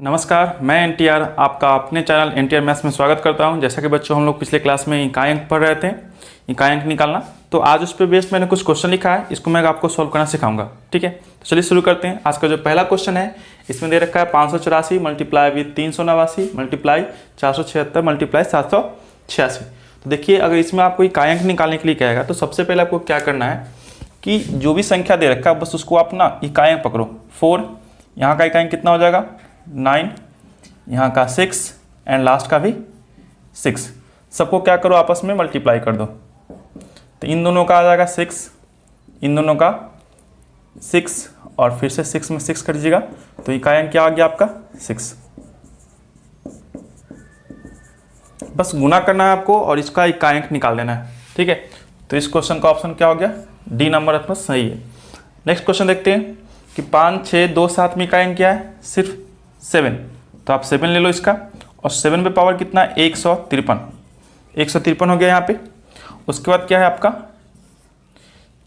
नमस्कार, मैं एनटीआर आपका अपने चैनल एनटीआर मैथ्स में स्वागत करता हूं। जैसा कि बच्चों हम लोग पिछले क्लास में इकाई अंक पढ़ रहे थे, इकाई अंक निकालना, तो आज उस पर बेस्ड मैंने कुछ क्वेश्चन लिखा है, इसको मैं आपको सॉल्व करना सिखाऊंगा। ठीक है, तो चलिए शुरू करते हैं। आज का जो पहला क्वेश्चन है इसमें दे रखा है 584 मल्टीप्लाई विद 389 मल्टीप्लाई 476 मल्टीप्लाई 786। तो देखिए, अगर इसमें आपको इकाई अंक निकालने के लिए कहेगा तो सबसे पहले आपको क्या करना है कि जो भी संख्या दे रखा है बस उसको आप ना इकाई अंक पकड़ो। 4, यहाँ का इकाई अंक कितना हो जाएगा 9, यहाँ का 6 एंड लास्ट का भी 6। सबको क्या करो आपस में मल्टीप्लाई कर दो, तो इन दोनों का आ जाएगा 6, इन दोनों का 6 और फिर से 6 में 6 कर दीजिएगा, तो इकाई अंक क्या आ गया आपका 6। बस गुना करना है आपको और इसका इकाई अंक निकाल देना है। ठीक है, तो इस क्वेश्चन का ऑप्शन क्या हो गया, डी नंबर अपना सही है। नेक्स्ट क्वेश्चन देखते हैं कि 5, 6, 2, 7 में इकाई अंक क्या है, सिर्फ 7, तो आप 7 ले लो इसका, और 7 पे पावर कितना है 153 हो गया यहाँ पे। उसके बाद क्या है आपका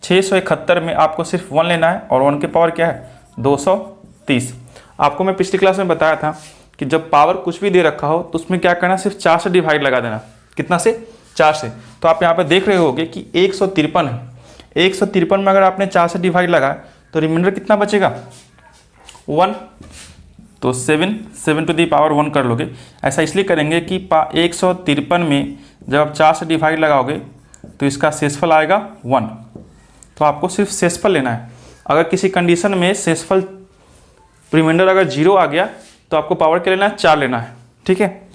671 में आपको सिर्फ 1 लेना है और 1 के पावर क्या है 230। आपको मैं पिछली क्लास में बताया था कि जब पावर कुछ भी दे रखा हो तो उसमें क्या करना है, सिर्फ 4 से डिवाइड लगा देना। कितना से 4 से। तो आप यहाँ पे देख रहे होगे कि 153 है, 153 में अगर आपने 4 से डिवाइड लगाया तो रिमाइंडर कितना बचेगा 1, तो 7 टू दी पावर 1 कर लोगे। ऐसा इसलिए करेंगे कि 153 में जब आप 4 से डिवाइड लगाओगे तो इसका शेषफल आएगा 1, तो आपको सिर्फ शेषफल लेना है। अगर किसी कंडीशन में शेषफल रिमाइंडर अगर 0 आ गया तो आपको पावर क्या लेना है 4 लेना है। ठीक है,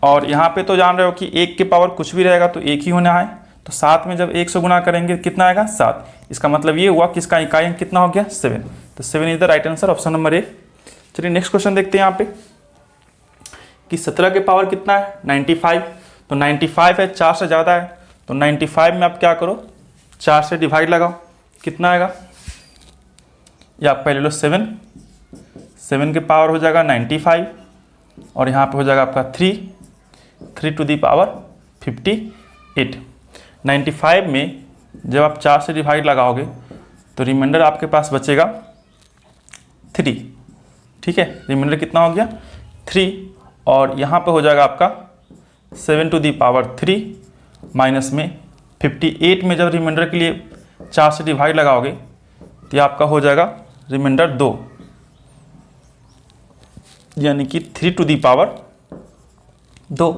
और यहाँ पे तो जान रहे हो कि 1 के पावर कुछ भी रहेगा तो 1 ही होना है, तो 7 में जब 1 से गुना करेंगे कितना आएगा 7। इसका मतलब ये हुआ कि इसका इकाई अंक कितना हो गया 7, तो 7 is the right answer, option number A. चलिए नेक्स्ट क्वेश्चन देखते हैं यहाँ पे कि 17 के पावर कितना है 95, तो 95 है 4 से ज़्यादा है, तो 95 में आप क्या करो 4 से डिवाइड लगाओ, कितना आएगा, या आप पहले लो 7 के पावर हो जाएगा 95 और यहाँ पे हो जाएगा आपका 3 टू दी पावर 58। 95 में जब आप 4 से डिवाइड लगाओगे तो रिमाइंडर आपके पास बचेगा 3। ठीक है, रिमाइंडर कितना हो गया 3, और यहाँ पे हो जाएगा आपका 7 टू दी पावर 3 माइनस में 58 में जब रिमाइंडर के लिए 4 से डिवाइड लगाओगे तो ये आपका हो जाएगा रिमाइंडर 2, यानी कि 3 टू दी पावर 2।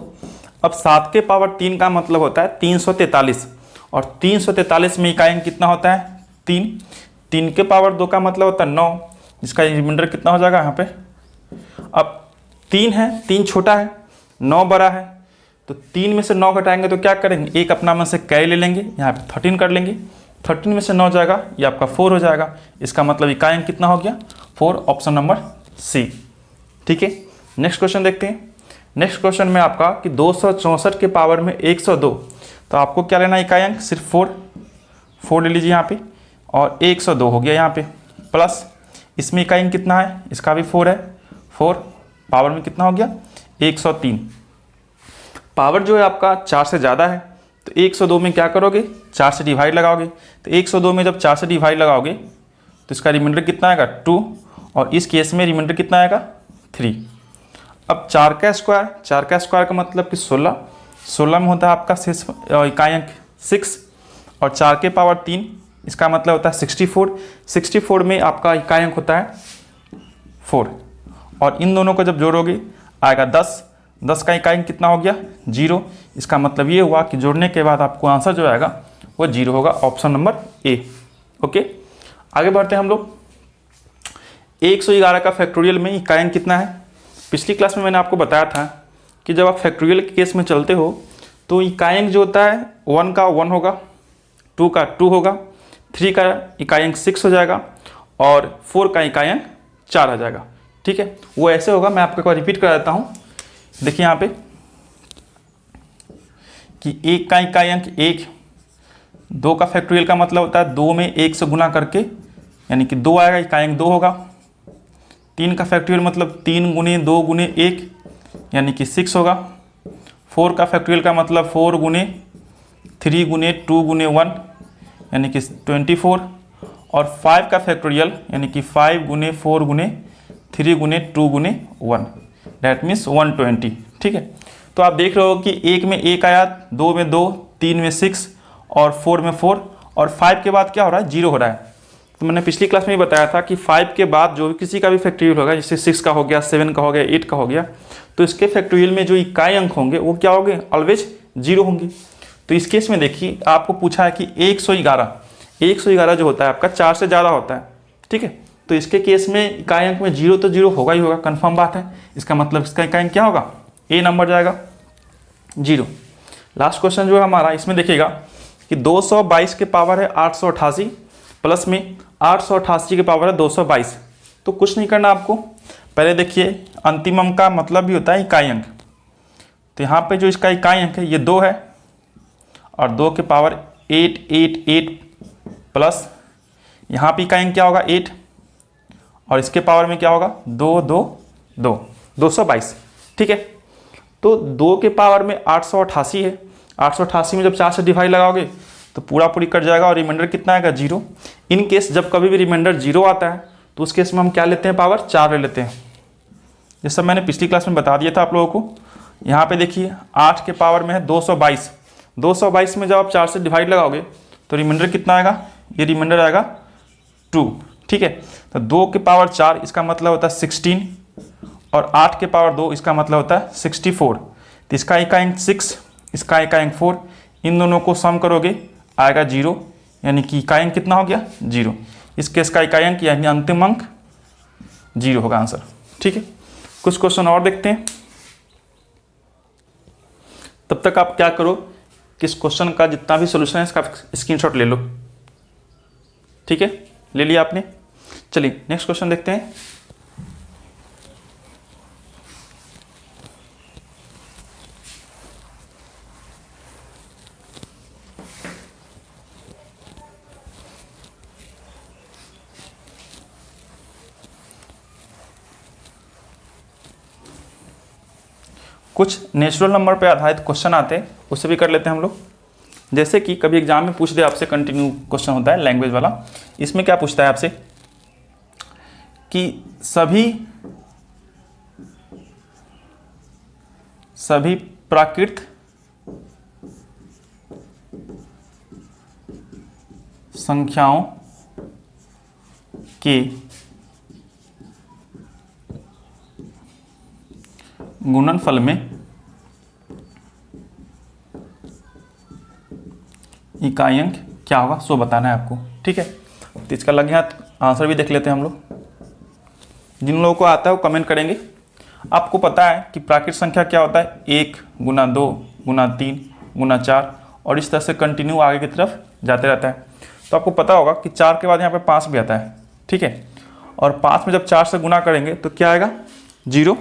अब 7 के पावर 3 का मतलब होता है 343, और 343 में इकाई अंक कितना होता है 3 के पावर 2 का मतलब होता है 9, जिसका रिमाइंडर कितना हो जाएगा यहाँ पे। अब 3 है, 3 छोटा है 9 बड़ा है, तो 3 में से 9 घटाएंगे तो क्या करेंगे, एक अपना में से कैरी ले लेंगे, यहाँ पे 13 कर लेंगे, 13 में से 9 जाएगा ये आपका 4 हो जाएगा। इसका मतलब इकाई अंक कितना हो गया 4, ऑप्शन नंबर सी। ठीक है, नेक्स्ट क्वेश्चन देखते हैं। नेक्स्ट क्वेश्चन में आपका कि 264 के पावर में 102, तो आपको क्या लेना है इकाई अंक सिर्फ 4 ले लीजिए यहाँ पे, और 102 हो गया यहाँ पे, प्लस इसमें इकाई अंक कितना है, इसका भी 4 है, 4 पावर में कितना हो गया 103। पावर जो है आपका 4 से ज़्यादा है, तो 102 में क्या करोगे 4 से डिवाइड लगाओगे, तो 102 में जब 4 से डिवाइड लगाओगे तो इसका रिमाइंडर कितना आएगा 2, और इस केस में रिमाइंडर कितना आएगा 3। अब 4 का स्क्वायर का मतलब कि 16 में होता है आपका शेष इकाई अंक 6, और 4 के पावर 3 इसका मतलब होता है 64 में आपका इकाई अंक होता है 4, और इन दोनों को जब जोड़ोगे आएगा 10 का इकाई अंक कितना हो गया 0। इसका मतलब ये हुआ कि जोड़ने के बाद आपको आंसर जो आएगा वो 0 होगा, ऑप्शन नंबर ए। ओके, आगे बढ़ते हैं हम लोग। 111 का फैक्टोरियल में इकाई अंक कितना है। पिछली क्लास में मैंने आपको बताया था कि जब आप फैक्टोरियल के केस में चलते हो तो इकाई अंक जो होता है 1 का 1 होगा, 2 का 2 होगा, 3 का इकाई अंक 6 हो जाएगा, और 4 का इकाई अंक 4 आ जाएगा। ठीक है, वो ऐसे होगा, मैं आपको एक बार रिपीट करा देता हूँ। देखिए यहाँ पे कि 1 का इकाई अंक 1, 2 का फैक्टोरियल का मतलब होता है 2 में 1 से गुना करके, यानी कि 2 आएगा, इकाई अंक 2 होगा। 3 का फैक्टोरियल मतलब 3 गुने 2 गुने 1, यानी कि 6 होगा। 4 का फैक्टोरियल का मतलब 4 गुने 3 गुने 2 गुने 1, यानी कि 24, और 5 का फैक्टोरियल यानी कि 5 गुने 4 गुने 3 गुने 2 गुने 1, दैट मीन्स 120। ठीक है, तो आप देख रहे हो कि 1 में 1 आया, 2 में 2, 3 में 6 और 4 में 4 और 5 के बाद क्या हो रहा है, 0 हो रहा है। तो मैंने पिछली क्लास में भी बताया था कि 5 के बाद जो भी किसी का भी फैक्टोरियल होगा, जैसे 6 का हो गया, 7 का हो गया, 8 का हो गया, तो इसके फैक्टोरियल में जो इकाई अंक होंगे वो क्या होंगे, ऑलवेज 0 होंगे। तो इस केस में देखिए आपको पूछा है कि 111 जो होता है आपका 4 से ज़्यादा होता है। ठीक है, तो इसके केस में इकाई अंक में 0 तो 0 होगा ही होगा, कंफर्म बात है। इसका मतलब इसका इकाई अंक क्या होगा, ए नंबर जाएगा 0। लास्ट क्वेश्चन जो है हमारा, इसमें देखिएगा कि 222 के पावर है 888 प्लस में 888 के पावर है 222। तो कुछ नहीं करना आपको, पहले देखिए अंतिम अंक का मतलब भी होता है इकाई अंक। तो यहाँ पे जो इसका इकाई अंक है ये 2 है और 2 के पावर 888 प्लस यहाँ पे इकाई अंक क्या होगा 8 और इसके पावर में क्या होगा 222। ठीक है, तो 2 के पावर में 888 है, 888 में जब 4 से डिवाइड लगाओगे तो पूरा पूरी कट जाएगा और रिमाइंडर कितना आएगा 0। इन केस जब कभी भी रिमाइंडर 0 आता है तो उस केस में हम क्या लेते हैं, पावर 4 ले लेते हैं। ये सब मैंने पिछली क्लास में बता दिया था आप लोगों को। यहाँ पे देखिए 8 के पावर में है 222, 222 में जब आप 4 से डिवाइड लगाओगे तो रिमाइंडर कितना आएगा, ये रिमाइंडर आएगा 2। ठीक है, तो 2 के पावर 4 इसका मतलब होता है 16 और 8 के पावर 2 इसका मतलब होता है 64। तो इसका इकाई अंक 6, इसका इकाई अंक 4, इन दोनों को सम करोगे आएगा 0, यानी कि इकाई अंक कितना हो गया 0। इस केस का इकाई अंक यानी अंतिम अंक 0 होगा आंसर। ठीक है, कुछ क्वेश्चन और देखते हैं। तब तक आप क्या करो कि इस क्वेश्चन का जितना भी सोल्यूशन है इसका स्क्रीनशॉट ले लो। ठीक है, ले लिया आपने। चलिए नेक्स्ट क्वेश्चन देखते हैं। कुछ नेचुरल नंबर पे आधारित क्वेश्चन आते हैं, उससे भी कर लेते हैं हम लोग। जैसे कि कभी एग्जाम में पूछ दे आपसे, कंटिन्यू क्वेश्चन होता है लैंग्वेज वाला। इसमें क्या पूछता है आपसे कि सभी प्राकृत संख्याओं के गुणनफल में इकाई अंक क्या होगा सो बताना है आपको। ठीक है, तो इसका लगे हाथ आंसर भी देख लेते हैं हम लोग। जिन लोगों को आता है वो कमेंट करेंगे। आपको पता है कि प्राकृत संख्या क्या होता है, 1 गुना 2 गुना 3 गुना 4 और इस तरह से कंटिन्यू आगे की तरफ जाते रहता है। तो आपको पता होगा कि 4 के बाद यहाँ पे 5 भी आता है। ठीक है, और 5 में जब 4 से गुना करेंगे तो क्या आएगा 0।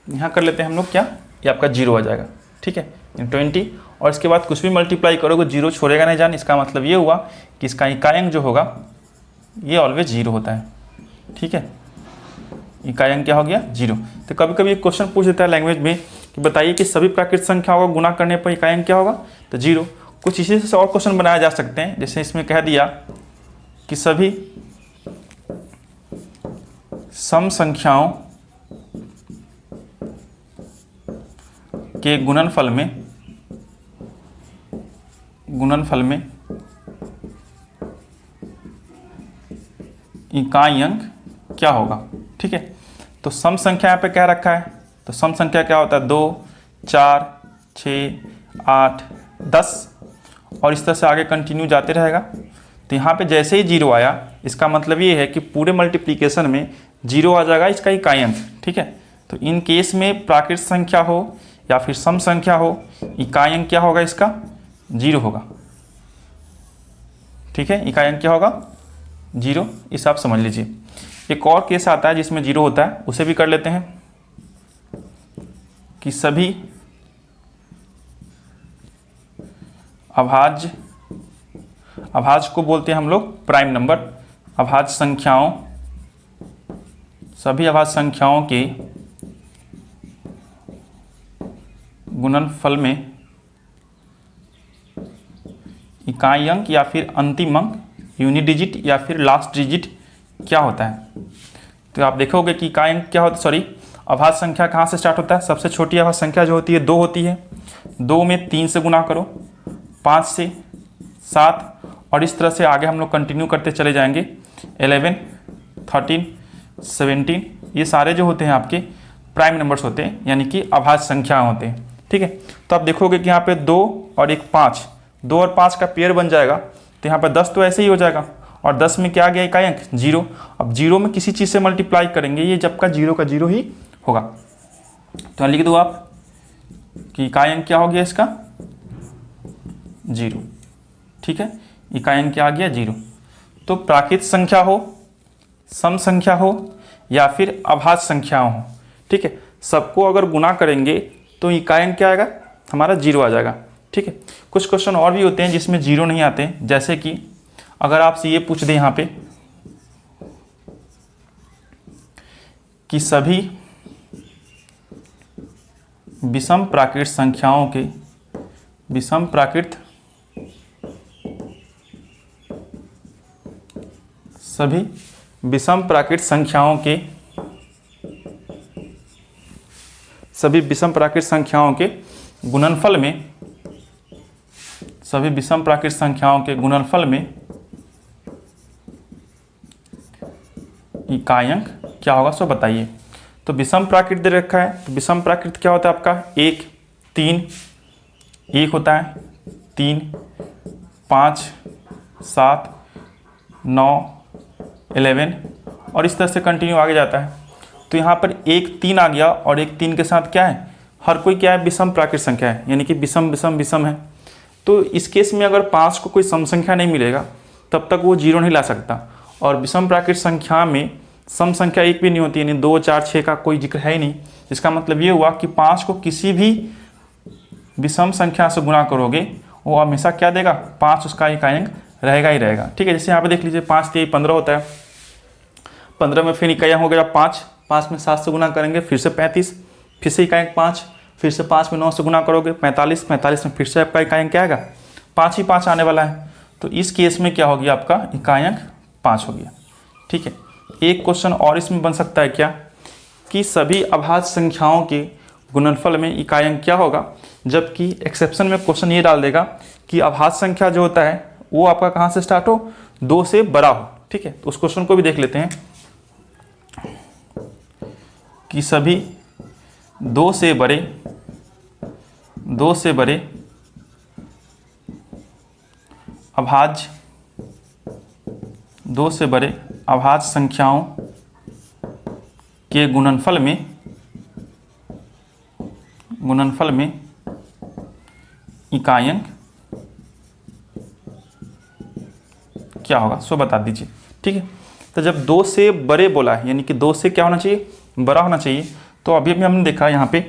यहाँ कर लेते हैं हम लोग क्या, ये आपका 0 आ जाएगा। ठीक है, 20 और इसके बाद कुछ भी मल्टीप्लाई करोगे 0 छोड़ेगा नहीं जान। इसका मतलब ये हुआ कि इसका इकाई अंक जो होगा ये ऑलवेज 0 होता है। ठीक है, इकाई अंक क्या हो गया 0। तो कभी कभी एक क्वेश्चन पूछ देता है लैंग्वेज में कि बताइए कि सभी प्राकृत संख्याओं का गुणा करने पर इकाई अंक क्या होगा, तो 0। कुछ इसी से और क्वेश्चन बनाए जा सकते हैं। जैसे इसमें कह दिया कि सभी सम संख्याओं के गुणनफल में इकाई अंक क्या होगा। ठीक है, तो सम संख्या यहाँ पे क्या रखा है, तो सम संख्या क्या होता है 2 4 6 8 10 और इस तरह से आगे कंटिन्यू जाते रहेगा। तो यहाँ पे जैसे ही 0 आया इसका मतलब ये है कि पूरे मल्टीप्लिकेशन में 0 आ जाएगा इसका इकाई अंक। ठीक है, तो इन केस में प्राकृत संख्या हो या फिर सम संख्या हो, इकाई अंक क्या होगा इसका 0 होगा। ठीक है, इकाई अंक क्या होगा 0, इस आप समझ लीजिए। एक और केस आता है जिसमें 0 होता है, उसे भी कर लेते हैं कि सभी अभाज्य को बोलते हैं हम लोग प्राइम नंबर। अभाज्य संख्याओं, सभी अभाज्य संख्याओं के गुणनफल में इकाई अंक या फिर अंतिम अंक यूनिट डिजिट या फिर लास्ट डिजिट क्या होता है। तो आप देखोगे कि इकाई अंक क्या होता है, सॉरी अभाज्य संख्या कहाँ से स्टार्ट होता है। सबसे छोटी अभाज्य संख्या जो होती है 2 होती है, 2 में 3 से गुना करो, 5 से, 7, और इस तरह से आगे हम लोग कंटिन्यू करते चले जाएंगे। 11, 13, 17, ये सारे जो होते हैं आपके प्राइम नंबर्स होते हैं, यानी कि अभाज्य संख्या होते हैं। ठीक है, तो आप देखोगे कि यहाँ पे 2 और 1 5, 2 और 5 का पेयर बन जाएगा, तो यहाँ पर 10 तो ऐसे ही हो जाएगा, और 10 में क्या आ गया इकाई अंक 0। अब 0 में किसी चीज़ से मल्टीप्लाई करेंगे, ये जब का 0 का 0 ही होगा। तो लिख दो आप कि इकाई अंक क्या हो गया इसका 0। ठीक है, इकाई अंक क्या आ गया 0। तो प्राकृत संख्या हो, सम संख्या हो, या फिर अभाज्य संख्याओं हो, ठीक है, सबको अगर गुना करेंगे तो इकाई अंक क्या आएगा हमारा 0 आ जाएगा। ठीक है, कुछ क्वेश्चन और भी होते हैं जिसमें 0 नहीं आते हैं, जैसे कि अगर आपसे ये पूछ दें यहाँ पे कि सभी विषम प्राकृत संख्याओं के विषम प्राकृत सभी विषम प्राकृत संख्याओं के सभी विषम प्राकृत संख्याओं के गुणनफल में सभी विषम प्राकृत संख्याओं के गुणनफल में इकाई अंक क्या होगा सो बताइए। तो विषम प्राकृत दे रखा है, तो विषम प्राकृत क्या होता है आपका 1, 3, 1 होता है, 3, 5, 7, 9, 11, और इस तरह से कंटिन्यू आगे जाता है। तो यहाँ पर 1 3 आ गया, और 1 3 के साथ क्या है, हर कोई क्या है विषम प्राकृत संख्या है, यानी कि विषम विषम विषम है। तो इस केस में अगर 5 को कोई सम संख्या नहीं मिलेगा तब तक वो 0 नहीं ला सकता, और विषम प्राकृत संख्या में सम संख्या 1 भी नहीं होती, यानी 2 4 6 का कोई जिक्र है ही नहीं। इसका मतलब ये हुआ कि 5 को किसी भी विषम संख्या से गुणा करोगे वो हमेशा क्या देगा 5, उसका इकाई अंक रहेगा ही रहेगा। ठीक है, जैसे यहाँ पे देख लीजिए 5 3 15 होता है, 15 में फिर इकाई अंक हो गया 5, 5 में 7 से गुना करेंगे फिर से 35, फिर से इकाई अंक 5, फिर से 5 में 9 से गुना करोगे 45, 45 में फिर से आपका इकाई अंक क्या आएगा 5 ही 5 आने वाला है। तो इस केस में क्या हो गया आपका इकाई अंक 5 हो गया। ठीक है, एक क्वेश्चन और इसमें बन सकता है क्या कि सभी अभाज्य संख्याओं के गुणनफल में इकाई अंक क्या होगा, जबकि एक्सेप्शन में क्वेश्चन ये डाल देगा कि अभाज्य संख्या जो होता है वो आपका कहाँ से स्टार्ट हो, 2 से बड़ा हो। ठीक है, तो उस क्वेश्चन को भी देख लेते हैं कि सभी 2 से बड़े अभाज्य 2 से बड़े अभाज्य संख्याओं के गुणनफल में इकाई अंक क्या होगा सो बता दीजिए। ठीक है, तो जब 2 से बड़े बोला है, यानी कि 2 से क्या होना चाहिए बड़ा होना चाहिए, तो अभी हमने देखा यहाँ पे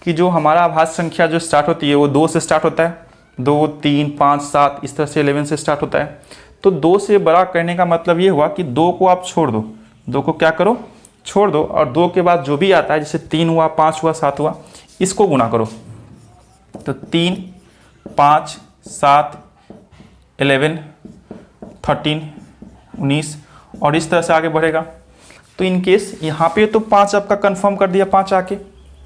कि जो हमारा अभाज्य संख्या जो स्टार्ट होती है वो 2 से स्टार्ट होता है, 2 3 5 7 इस तरह से 11 से स्टार्ट होता है। तो 2 से बड़ा करने का मतलब ये हुआ कि 2 को आप छोड़ दो, 2 को क्या करो छोड़ दो, और 2 के बाद जो भी आता है जैसे 3 हुआ 5 हुआ 7 हुआ इसको गुना करो। तो 3 5 7 11 13 19 और इस तरह से आगे बढ़ेगा। तो इन केस यहाँ पे तो 5 आपका कंफर्म कर दिया 5 आके।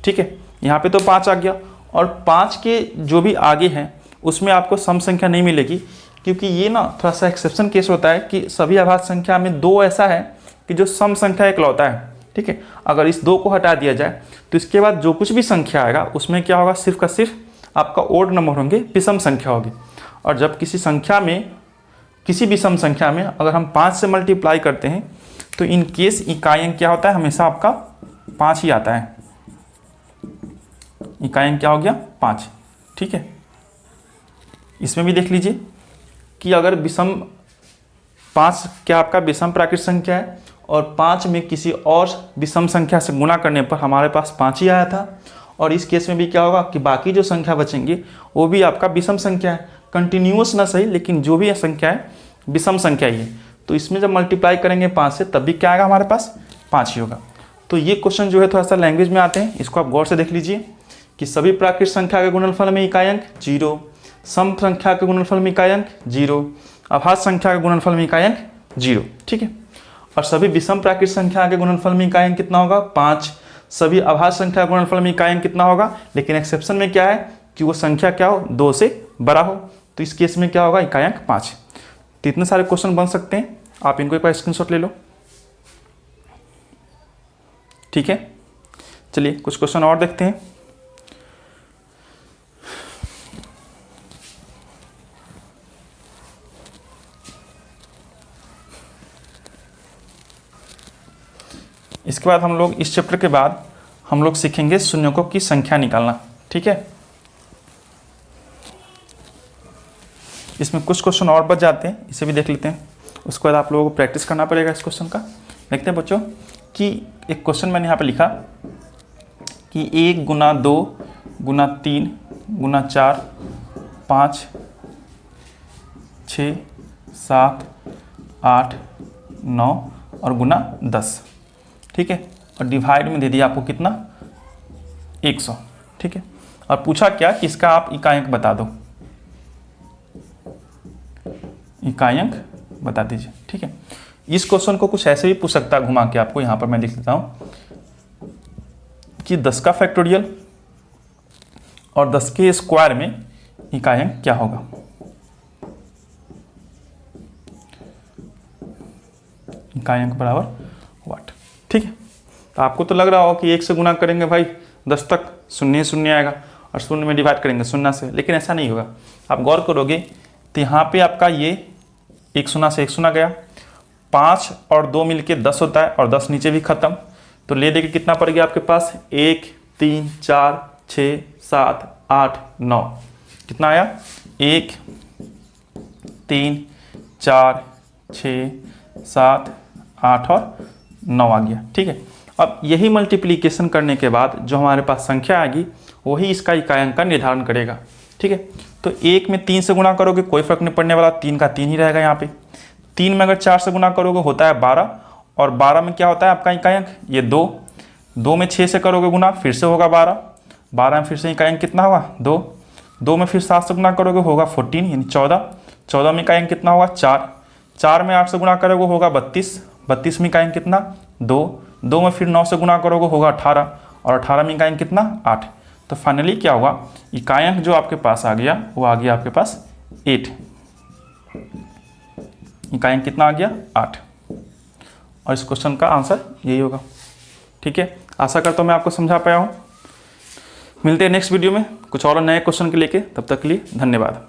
ठीक है, यहाँ पे तो 5 आ गया, और 5 के जो भी आगे हैं उसमें आपको सम संख्या नहीं मिलेगी, क्योंकि ये ना थोड़ा सा एक्सेप्शन केस होता है कि सभी अभाज्य संख्या में 2 ऐसा है कि जो सम संख्या इकलौता है। ठीक है, अगर इस 2 को हटा दिया जाए तो इसके बाद जो कुछ भी संख्या आएगा उसमें क्या होगा सिर्फ का सिर्फ आपका ओड नंबर होंगे, विषम संख्या होगी। और जब किसी संख्या में किसी विषम संख्या में अगर हम 5 से मल्टीप्लाई करते हैं तो इन केस इकाई अंक क्या होता है हमेशा आपका 5 ही आता है। इकाई अंक क्या हो गया 5। ठीक है, इसमें भी देख लीजिए कि अगर विषम 5 क्या आपका विषम प्राकृत संख्या है और 5 में किसी और विषम संख्या से गुणा करने पर हमारे पास 5 ही आया था, और इस केस में भी क्या होगा कि बाकी जो संख्या बचेंगे वो भी आपका विषम संख्या है, कंटिन्यूअस ना सही लेकिन जो भी संख्या है विषम संख्या ही है। तो इसमें जब मल्टीप्लाई करेंगे 5 से तब भी क्या आएगा हमारे पास 5 ही होगा। तो ये क्वेश्चन जो है थोड़ा सा लैंग्वेज में आते हैं, इसको आप गौर से देख लीजिए कि सभी प्राकृत संख्या के गुणनफल में इकाई अंक 0, सम संख्या के गुणनफल में इकाई अंक 0, अभाज्य संख्या के गुणनफल में इकाई अंक 0। ठीक है, और सभी विषम प्राकृत संख्या के गुणनफल में इकाई अंक कितना होगा 5। सभी अभाज्य संख्या के गुणनफल में इकाई अंक कितना होगा, लेकिन एक्सेप्शन में क्या है कि वो संख्या क्या हो 2 से बड़ा हो, तो इस केस में क्या होगा इकाई अंक 5। तो इतने सारे क्वेश्चन बन सकते हैं, आप इनको एक बार स्क्रीनशॉट ले लो। ठीक है, चलिए कुछ क्वेश्चन और देखते हैं। इसके बाद हम लोग इस चैप्टर के बाद हम लोग सीखेंगे शून्यकों की संख्या निकालना। ठीक है, इसमें कुछ क्वेश्चन और बच जाते हैं, इसे भी देख लेते हैं। उसके बाद आप लोगों को प्रैक्टिस करना पड़ेगा इस क्वेश्चन का। देखते हैं बच्चों कि एक क्वेश्चन मैंने यहाँ पे लिखा कि 1 गुना 2 गुना 3 गुना 4 5 6 7 8 9 और गुना 10। ठीक है, और डिवाइड में दे दिया आपको कितना 100। ठीक है, और पूछा क्या कि इसका आप इकाई अंक बता दो, इकाई अंक बता दीजिए। ठीक है, इस क्वेश्चन को कुछ ऐसे भी पूछ सकता है घुमा के आपको, यहाँ पर मैं लिख देता हूँ कि 10 का फैक्टोरियल और 10 के स्क्वायर में इकाई अंक क्या होगा। इकाई अंक बराबर वाट। ठीक है, तो आपको तो लग रहा हो कि 1 से गुना करेंगे भाई 10 तक शून्य ही शून्य आएगा और शून्य में डिवाइड करेंगे शून्य से, लेकिन ऐसा नहीं होगा। आप गौर करोगे तो यहाँ पे आपका ये 1 शून्य से 1 शून्य गया, 5 और 2 मिलके 10 होता है और 10 नीचे भी खत्म, तो ले देके कितना पड़ गया आपके पास 1 3 4 6 7 8 9। कितना आया 1 3 4 6 7 8 और 9 आ गया। ठीक है, अब यही मल्टीप्लिकेशन करने के बाद जो हमारे पास संख्या आएगी वही इसका इकाई अंक का निर्धारण करेगा। ठीक है, तो 1 में 3 से गुणा करोगे कोई फर्क नहीं पड़ने वाला, 3 का 3 ही रहेगा यहाँ पे। 3 में अगर 4 से गुणा करोगे होता है 12, और 12 में क्या होता है आपका इकाई अंक ये 2। 2 में 6 से करोगे गुणा फिर से होगा 12, 12 में फिर से इकाई अंक कितना होगा 2। 2 में फिर 7 से गुणा करोगे होगा 14 यानी 14। 14 में इकाई अंक कितना होगा 4। 4 में 8 से गुणा करोगे होगा 32। 32 में इकाई अंक कितना 2। 2 में फिर 9 से गुणा करोगे होगा 18, और 18 में इकाई अंक कितना 8। तो फाइनली क्या होगा इकाई अंक जो आपके पास आ गया वो आ गया आपके पास 8। इकाई अंक कितना आ गया 8, और इस क्वेश्चन का आंसर यही होगा। ठीक है, आशा करता हूँ मैं आपको समझा पाया हूँ। मिलते हैं नेक्स्ट वीडियो में कुछ और नए क्वेश्चन के लेके, तब तक के लिए धन्यवाद।